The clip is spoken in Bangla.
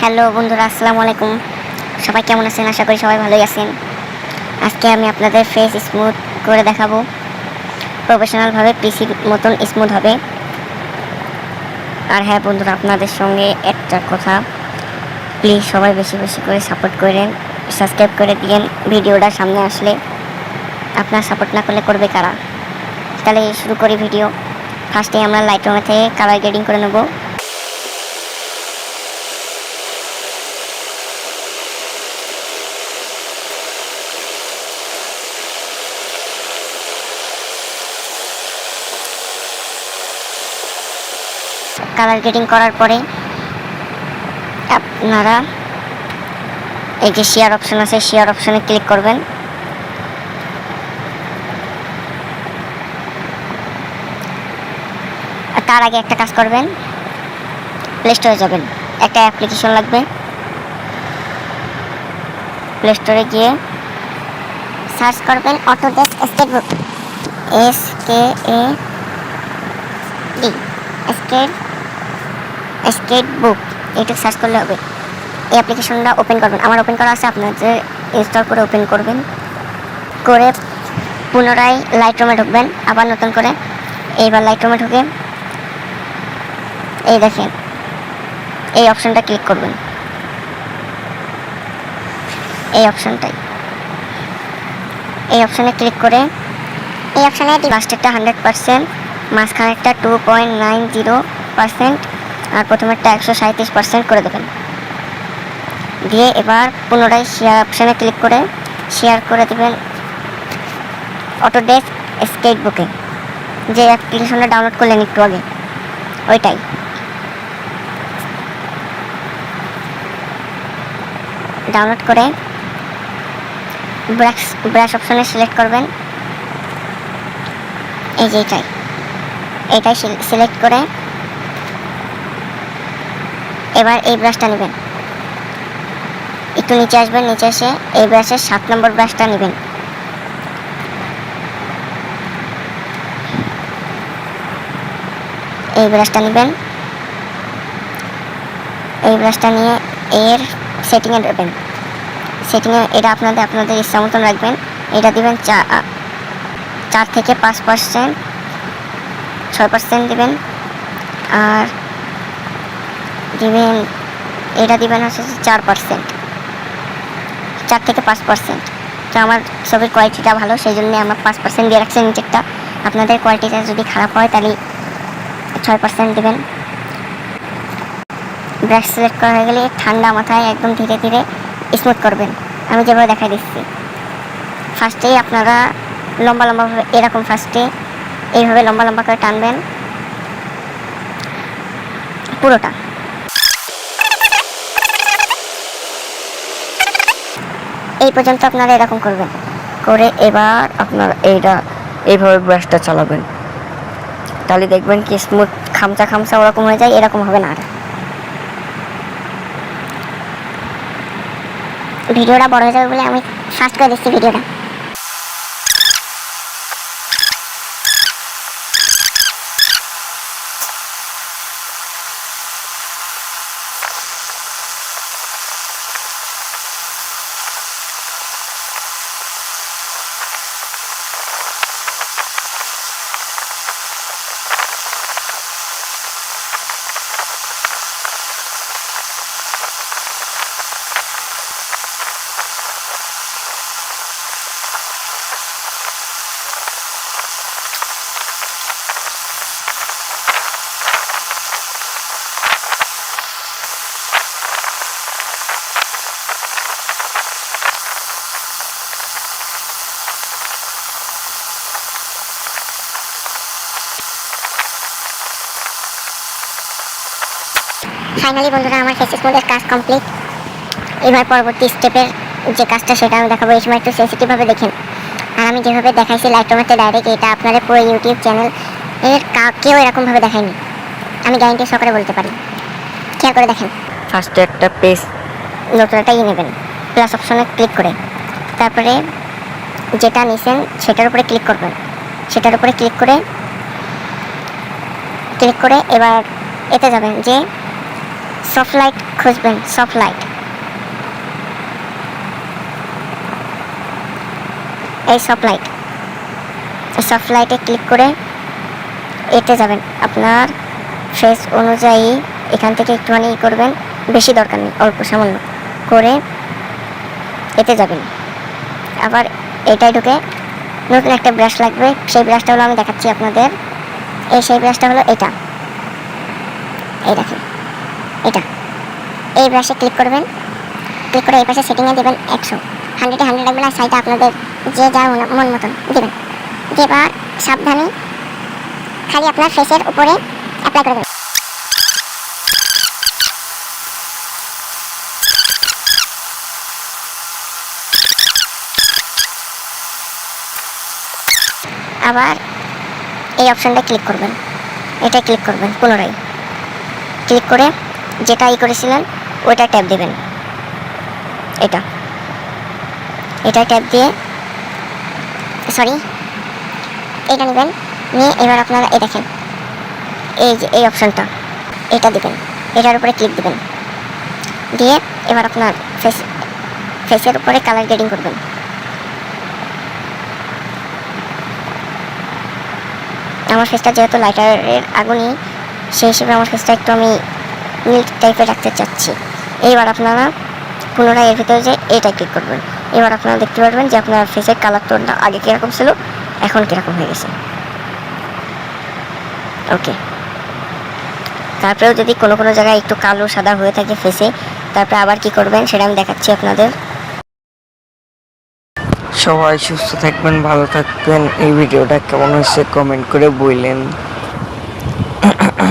হ্যালো বন্ধুরা, আসসালামু আলাইকুম। সবাই কেমন আছেন? আশা করি সবাই ভালোই আছেন। আজকে আমি আপনাদের ফেস স্মুথ করে দেখাবো, প্রফেশনালভাবে পিসির মতন স্মুথ হবে। আর হ্যাঁ বন্ধুরা, আপনাদের সঙ্গে একটা কথা, প্লিজ সবাই বেশি বেশি করে সাপোর্ট করেন, সাবস্ক্রাইব করে দিয়েন। ভিডিওটা সামনে আসলে আপনার সাপোর্ট না করলে করবে কারা? তাহলে শুরু করি ভিডিও। ফার্স্টে আমরা লাইট রঙের থেকে কালার গ্রেডিং করে নেব। কালার গ্রেডিং করার পরে আপনারা এই যে শেয়ার অপশন আছে, শেয়ার অপশনে ক্লিক করবেন। তার আগে একটা কাজ করবেন, প্লে স্টোরে যাবেন, একটা অ্যাপ্লিকেশন লাগবে। প্লে স্টোরে গিয়ে সার্চ করবেন অটোডেস্ক স্কেটবুক, SKAD স্কেটবুক, এইটুকু সার্চ করলে হবে। এই অ্যাপ্লিকেশনটা ওপেন করবেন, আমার ওপেন করা আছে, আপনাদের ইনস্টল করে ওপেন করবেন। করে পুনরায় লাইট রুমে ঢুকবেন, আবার নতুন করে। এইবার লাইট রুমে ঢুকে এই দেখেন এই অপশনটা ক্লিক করবেন, এই অপশনে ক্লিক করে এই অপশনে লাস্টেরটা 100%, মাঝখানেরটা 2.90%, আর প্রথমেরটা 137% করে দেবেন। দিয়ে এবার পুনরায় শেয়ার অপশানে ক্লিক করে শেয়ার করে দেবেন অটোডেস্ক স্কেটবুকে, যে অ্যাপ্লিকেশনটা ডাউনলোড করলেন একটু আগে, ওইটাই। ডাউনলোড করে ব্রাশ অপশানে সিলেক্ট করবেন, এই যে এইটাই সিলেক্ট করে এবার এই ব্রাশটা নেবেন। একটু নিচে আসবেন, নিচে এসে এই ব্রাশের 7 নম্বর ব্রাশটা নেবেন। এই ব্রাশটা নিয়ে এর সেটিংয়ে দেবেন। সেটিংয়ে এটা আপনাদের ইচ্ছা মতন রাখবেন। এটা দিবেন 4 থেকে 5%, 6% দিবেন। আর এটা দিবেন হচ্ছে 4%, 4 থেকে 5%। তো আমার ছবির কোয়ালিটিটা ভালো, সেই জন্য আমার 5% দিয়ে রাখছি নিচেরটা। আপনাদের কোয়ালিটিটা যদি খারাপ হয় তাহলে 6% দেবেন। ব্রাশ সিলেক্ট করা হয়ে গেলে ঠান্ডা মাথায় একদম ধীরে ধীরে স্মুথ করবেন, আমি যেভাবে দেখাই দিচ্ছি। ফার্স্টেই আপনারা লম্বাভাবে এরকম এইভাবে লম্বা করে টানবেন পুরোটা। এই পর্যন্ত আপনারা এরকম করবেন। করে এবার আপনারা এইভাবে ব্রাশটা চালাবেন, তাহলে দেখবেন কি স্মুথ, খামচা ওরকম হয়ে যায়, এরকম হবে না। আর ভিডিওটা বড় হয়ে যাবে বলে আমি ফাস্ট করে দিচ্ছি ভিডিওটা। ফাইনালি বন্ধুরা, আমার ফেস স্মুথের কাজ কমপ্লিট। এবার পরবর্তী স্টেপের যে কাজটা সেটা আমি দেখাবো। এই সময় একটু সেন্সিটিভভাবে দেখেন। আর আমি যেভাবে দেখাইছি লাইট রুমেতে ডাইরেক্ট, এটা আপনাদের পুরো ইউটিউব চ্যানেল কেউ এরকমভাবে দেখায়নি, আমি গ্যারান্টি সহকারে বলতে পারি। খেয়াল করে দেখেন। ফার্স্টে একটা পেজ নতুন একটা নেবেন, প্লাস অপশনে ক্লিক করে তারপরে যেটা নিছেন সেটার উপরে ক্লিক করবেন। সেটার উপরে ক্লিক করে এবার এতে যাবেন যে সফট লাইট খুঁজবেন, সফট লাইট। এই সফট লাইট, এই সফট লাইটে ক্লিক করে এতে যাবেন। আপনার ফেস অনুযায়ী এখান থেকে একটুখানি করবেন, বেশি দরকার নেই, অল্প সামান্য করে এতে যাবেন। আবার এটাই ঢুকে নতুন একটা ব্রাশ লাগবে, সেই ব্রাশটা হলো আমি দেখাচ্ছি আপনাদের। সেই ব্রাশটা হলো এটা, এই দেখেন এটা। এই ব্রাশে ক্লিক করবেন, ক্লিক করে এই পাশে সেটিংয়ে দেবেন 100, 100-এ 100 রাখবেন, আর সাইডে আপনাদের যে যা মন মতন দেবেন। এবার সাবধানে খালি আপনার ফেসের উপরে অ্যাপ্লাই করে দেবেন। আবার এই অপশনটা ক্লিক করবেন, এটা ক্লিক করবেন, পুনরায় ক্লিক করে যেটা করেছিলেন ওইটা ট্যাপ দেবেন। এটা ট্যাপ দিয়ে এটা নেবেন, নিয়ে এবার আপনারা এই দেখেন এই যে এই অপশনটা, এটা দেবেন, এটার উপরে ক্লিক দেবেন, দিয়ে এবার আপনার ফেসের উপরে কালার গ্রেডিং করবেন। আমার ফেসটা যেহেতু লাইটারের আগুনই, সেই হিসেবে আমার ফেসটা একটু আমি মিল্ক টাইপের রাখতে চাচ্ছি। এইবার আপনারা পুনরায় এর ভিতরে যে এটা ক্লিক করবেন। এবার আপনারা দেখতে পারবেন যে আপনার ফেসের কালার টোনটা আগে কীরকম ছিল, এখন কীরকম হয়ে গেছে। ওকে, তারপরেও যদি কোনো কোনো জায়গায় একটু কালো সাদা হয়ে থাকে ফেসে, তারপরে আবার কি করবেন সেটা আমি দেখাচ্ছি আপনাদের। সবাই সুস্থ থাকবেন, ভালো থাকবেন। এই ভিডিওটা কেমন হয়েছে কমেন্ট করে বললেন।